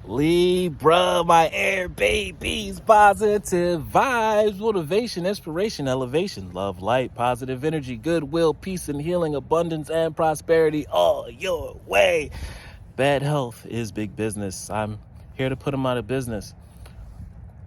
Libra, my air babies, positive vibes, motivation, inspiration, elevation, love, light, positive energy, goodwill, peace and healing, abundance and prosperity all your way. Bad health is big business. I'm here to put them out of business.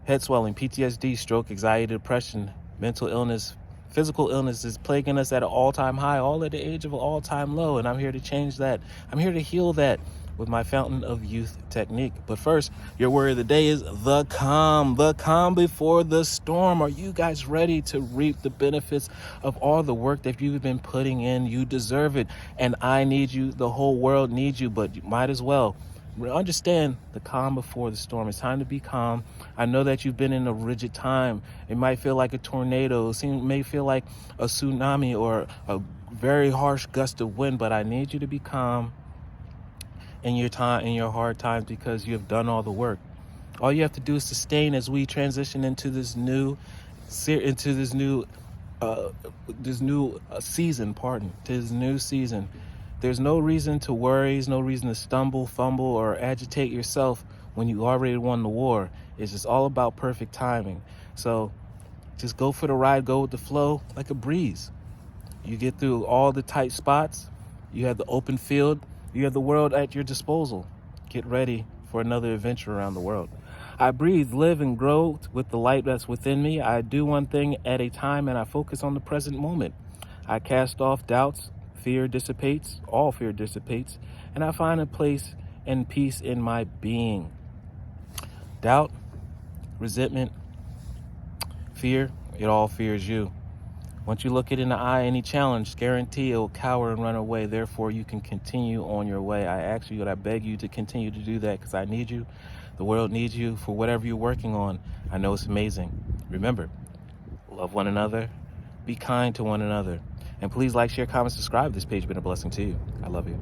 Head swelling, PTSD, stroke, anxiety, depression, mental illness, physical illness is plaguing us at an all-time high, all at the age of an all-time low, and I'm here to change that. I'm here to heal that with my Fountain of Youth technique. But first, your word of the day is the calm before the storm. Are you guys ready to reap the benefits of all the work that you've been putting in? You deserve it, and I need you. The whole world needs you, but you might as well understand the calm before the storm. It's time to be calm. I know that you've been in a rigid time. It might feel like a tornado. It may feel like a tsunami or a very harsh gust of wind, but I need you to be calm in your hard times, because you have done all the work. All you have to do is sustain as we transition into this new season. To this new season. There's no reason to worry. There's no reason to stumble, fumble, or agitate yourself when you already won the war. It's just all about perfect timing. So just go for the ride, go with the flow like a breeze. You get through all the tight spots. You have the open field. You have the world at your disposal. Get ready for another adventure around the world. I breathe, live, and grow with the light that's within me. I do one thing at a time, and I focus on the present moment. I cast off doubts. All fear dissipates, and I find a place and peace in my being. Doubt, resentment, fear, it all fears you. Once you look it in the eye, any challenge, guarantee it will cower and run away. Therefore, you can continue on your way. I ask you and I beg you to continue to do that, because I need you. The world needs you for whatever you're working on. I know it's amazing. Remember, love one another, be kind to one another. And please like, share, comment, subscribe. This page has been a blessing to you. I love you.